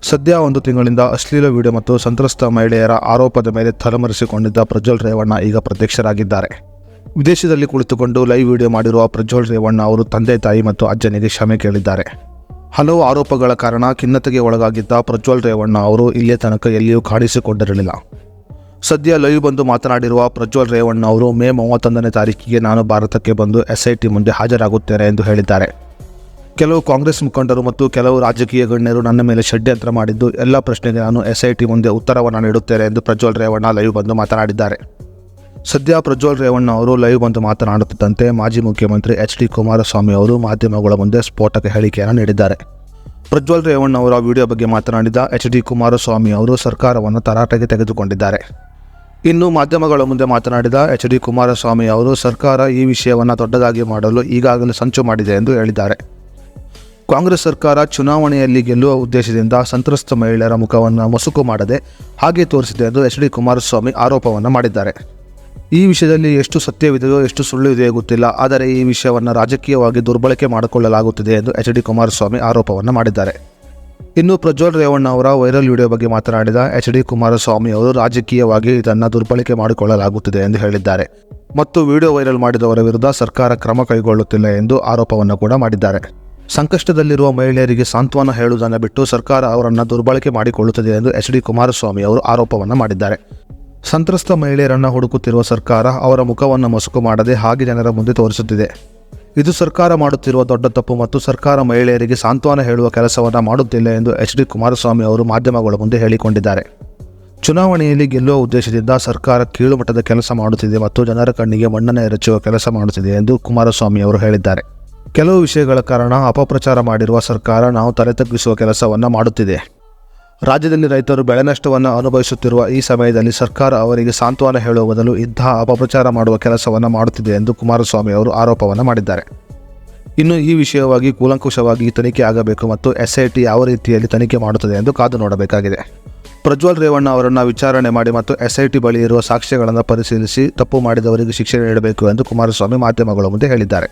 ಸದ್ಯ ಒಂದು ತಿಂಗಳಿಂದ ಅಶ್ಲೀಲ ವಿಡಿಯೋ ಮತ್ತು ಸಂತ್ರಸ್ತ ಮಹಿಳೆಯರ ಆರೋಪದ ಮೇಲೆ ತಲೆಮರೆಸಿಕೊಂಡಿದ್ದ ಪ್ರಜ್ವಲ್ ರೇವಣ್ಣ ಈಗ ಪ್ರತ್ಯಕ್ಷರಾಗಿದ್ದಾರೆ. ವಿದೇಶದಲ್ಲಿ ಕುಳಿತುಕೊಂಡು ಲೈವ್ ವಿಡಿಯೋ ಮಾಡಿರುವ ಪ್ರಜ್ವಲ್ ರೇವಣ್ಣ ಅವರು ತಂದೆ ತಾಯಿ ಮತ್ತು ಅಜ್ಜನಿಗೆ ಕ್ಷಮೆ ಕೇಳಿದ್ದಾರೆ. ಹಲವು ಆರೋಪಗಳ ಕಾರಣ ಖಿನ್ನತೆಗೆ ಒಳಗಾಗಿದ್ದ ಪ್ರಜ್ವಲ್ ರೇವಣ್ಣ ಅವರು ಇಲ್ಲಿಯ ತನಕ ಎಲ್ಲಿಯೂ ಕಾಣಿಸಿಕೊಂಡಿರಲಿಲ್ಲ. ಸದ್ಯ ಲೈವ್ ಬಂದು ಮಾತನಾಡಿರುವ ಪ್ರಜ್ವಲ್ ರೇವಣ್ಣ ಅವರು ಮೇ 31ನೇ ತಾರೀಕಿಗೆ ನಾನು ಭಾರತಕ್ಕೆ ಬಂದು SIT ಮುಂದೆ ಹಾಜರಾಗುತ್ತೇನೆ ಎಂದು ಹೇಳಿದ್ದಾರೆ. ಕೆಲವು ಕಾಂಗ್ರೆಸ್ ಮುಖಂಡರು ಮತ್ತು ಕೆಲವು ರಾಜಕೀಯ ಗಣ್ಯರು ನನ್ನ ಮೇಲೆ ಷಡ್ಯಂತ್ರ ಮಾಡಿದ್ದು ಎಲ್ಲ ಪ್ರಶ್ನೆಗೆ ನಾನು SIT ಮುಂದೆ ಉತ್ತರವನ್ನು ನೀಡುತ್ತೇನೆ ಎಂದು ಪ್ರಜ್ವಲ್ ರೇವಣ್ಣ ಲೈವ್ ಬಂದು ಮಾತನಾಡಿದ್ದಾರೆ. ಸದ್ಯ ಪ್ರಜ್ವಲ್ ರೇವಣ್ಣ ಅವರು ಲೈವ್ ಬಂದು ಮಾತನಾಡುತ್ತಿದ್ದಂತೆ ಮಾಜಿ ಮುಖ್ಯಮಂತ್ರಿ HD ಕುಮಾರಸ್ವಾಮಿ ಅವರು ಮಾಧ್ಯಮಗಳ ಮುಂದೆ ಸ್ಫೋಟಕ ಹೇಳಿಕೆಯನ್ನು ನೀಡಿದ್ದಾರೆ. ಪ್ರಜ್ವಲ್ ರೇವಣ್ಣ ಅವರ ವಿಡಿಯೋ ಬಗ್ಗೆ ಮಾತನಾಡಿದ HD ಕುಮಾರಸ್ವಾಮಿ ಅವರು ಸರ್ಕಾರವನ್ನು ತರಾಟೆಗೆ ತೆಗೆದುಕೊಂಡಿದ್ದಾರೆ. ಇನ್ನು ಮಾಧ್ಯಮಗಳ ಮುಂದೆ ಮಾತನಾಡಿದ HD ಕುಮಾರಸ್ವಾಮಿ ಅವರು ಸರ್ಕಾರ ಈ ವಿಷಯವನ್ನು ದೊಡ್ಡದಾಗಿ ಮಾಡಲು ಈಗಾಗಲೇ ಸಂಚು ಮಾಡಿದೆ ಎಂದು ಹೇಳಿದ್ದಾರೆ. ಕಾಂಗ್ರೆಸ್ ಸರ್ಕಾರ ಚುನಾವಣೆಯಲ್ಲಿ ಗೆಲ್ಲುವ ಉದ್ದೇಶದಿಂದ ಸಂತ್ರಸ್ತ ಮಹಿಳೆಯರ ಮುಖವನ್ನು ಮಸುಕು ಮಾಡದೆ ಹಾಗೆ ತೋರಿಸಿದೆ ಎಂದು HD ಕುಮಾರಸ್ವಾಮಿ ಆರೋಪವನ್ನು ಮಾಡಿದ್ದಾರೆ. ಈ ವಿಷಯದಲ್ಲಿ ಎಷ್ಟು ಸತ್ಯವಿದೆಯೋ ಎಷ್ಟು ಸುಳ್ಳು ಇದೆಯೋ ಗೊತ್ತಿಲ್ಲ, ಆದರೆ ಈ ವಿಷಯವನ್ನು ರಾಜಕೀಯವಾಗಿ ದುರ್ಬಳಕೆ ಮಾಡಿಕೊಳ್ಳಲಾಗುತ್ತಿದೆ ಎಂದು HD ಕುಮಾರಸ್ವಾಮಿ ಆರೋಪವನ್ನು ಮಾಡಿದ್ದಾರೆ. ಇನ್ನು ಪ್ರಜ್ವಲ್ ರೇವಣ್ಣ ಅವರ ವೈರಲ್ ವಿಡಿಯೋ ಬಗ್ಗೆ ಮಾತನಾಡಿದ HD ಕುಮಾರಸ್ವಾಮಿ ಅವರು ರಾಜಕೀಯವಾಗಿ ಇದನ್ನು ದುರ್ಬಳಕೆ ಮಾಡಿಕೊಳ್ಳಲಾಗುತ್ತಿದೆ ಎಂದು ಹೇಳಿದ್ದಾರೆ ಮತ್ತು ವಿಡಿಯೋ ವೈರಲ್ ಮಾಡಿದವರ ವಿರುದ್ಧ ಸರ್ಕಾರ ಕ್ರಮ ಕೈಗೊಳ್ಳುತ್ತಿಲ್ಲ ಎಂದು ಆರೋಪವನ್ನು ಕೂಡ ಮಾಡಿದ್ದಾರೆ. ಸಂಕಷ್ಟದಲ್ಲಿರುವ ಮಹಿಳೆಯರಿಗೆ ಸಾಂತ್ವನ ಹೇಳುವುದನ್ನು ಬಿಟ್ಟು ಸರ್ಕಾರ ಅವರನ್ನು ದುರ್ಬಳಕೆ ಮಾಡಿಕೊಳ್ಳುತ್ತದೆ ಎಂದು HD ಕುಮಾರಸ್ವಾಮಿ ಅವರು ಆರೋಪವನ್ನು ಮಾಡಿದ್ದಾರೆ. ಸಂತ್ರಸ್ತ ಮಹಿಳೆಯರನ್ನು ಹುಡುಕುತ್ತಿರುವ ಸರ್ಕಾರ ಅವರ ಮುಖವನ್ನು ಮಸುಕು ಮಾಡದೆ ಹಾಗೆ ಜನರ ಮುಂದೆ ತೋರಿಸುತ್ತಿದೆ. ಇದು ಸರ್ಕಾರ ಮಾಡುತ್ತಿರುವ ದೊಡ್ಡ ತಪ್ಪು ಮತ್ತು ಸರ್ಕಾರ ಮಹಿಳೆಯರಿಗೆ ಸಾಂತ್ವನ ಹೇಳುವ ಕೆಲಸವನ್ನು ಮಾಡುತ್ತಿಲ್ಲ ಎಂದು HD ಕುಮಾರಸ್ವಾಮಿ ಅವರು ಮಾಧ್ಯಮಗಳ ಮುಂದೆ ಹೇಳಿಕೊಂಡಿದ್ದಾರೆ. ಚುನಾವಣೆಯಲ್ಲಿ ಗೆಲ್ಲುವ ಉದ್ದೇಶದಿಂದ ಸರ್ಕಾರ ಕೀಳುಮಟ್ಟದ ಕೆಲಸ ಮಾಡುತ್ತಿದೆ ಮತ್ತು ಜನರ ಕಣ್ಣಿಗೆ ಮಣ್ಣನ್ನು ಎರಚುವ ಕೆಲಸ ಮಾಡುತ್ತಿದೆ ಎಂದು ಕುಮಾರಸ್ವಾಮಿ ಅವರು ಹೇಳಿದ್ದಾರೆ. ಕೆಲವು ವಿಷಯಗಳ ಕಾರಣ ಅಪಪ್ರಚಾರ ಮಾಡಿರುವ ಸರ್ಕಾರ ನಾವು ತಲೆ ತಗ್ಗಿಸುವ ಕೆಲಸವನ್ನು ಮಾಡುತ್ತಿದೆ. ರಾಜ್ಯದಲ್ಲಿ ರೈತರು ಬೆಳೆ ನಷ್ಟವನ್ನು ಅನುಭವಿಸುತ್ತಿರುವ ಈ ಸಮಯದಲ್ಲಿ ಸರ್ಕಾರ ಅವರಿಗೆ ಸಾಂತ್ವನ ಹೇಳುವ ಬದಲು ಇಂತಹ ಅಪಪ್ರಚಾರ ಮಾಡುವ ಕೆಲಸವನ್ನು ಮಾಡುತ್ತಿದೆ ಎಂದು ಕುಮಾರಸ್ವಾಮಿ ಅವರು ಆರೋಪವನ್ನು ಮಾಡಿದ್ದಾರೆ. ಇನ್ನು ಈ ವಿಷಯವಾಗಿ ಕೂಲಂಕುಷವಾಗಿ ತನಿಖೆ ಆಗಬೇಕು ಮತ್ತು SIT ಯಾವ ರೀತಿಯಲ್ಲಿ ತನಿಖೆ ಮಾಡುತ್ತದೆ ಎಂದು ಕಾದು ನೋಡಬೇಕಾಗಿದೆ. ಪ್ರಜ್ವಲ್ ರೇವಣ್ಣ ಅವರನ್ನು ವಿಚಾರಣೆ ಮಾಡಿ ಮತ್ತು SIT ಬಳಿ ಇರುವ ಸಾಕ್ಷ್ಯಗಳನ್ನು ಪರಿಶೀಲಿಸಿ ತಪ್ಪು ಮಾಡಿದವರಿಗೆ ಶಿಕ್ಷೆ ನೀಡಬೇಕು ಎಂದು ಕುಮಾರಸ್ವಾಮಿ ಮಾಧ್ಯಮಗಳ ಮುಂದೆ ಹೇಳಿದ್ದಾರೆ.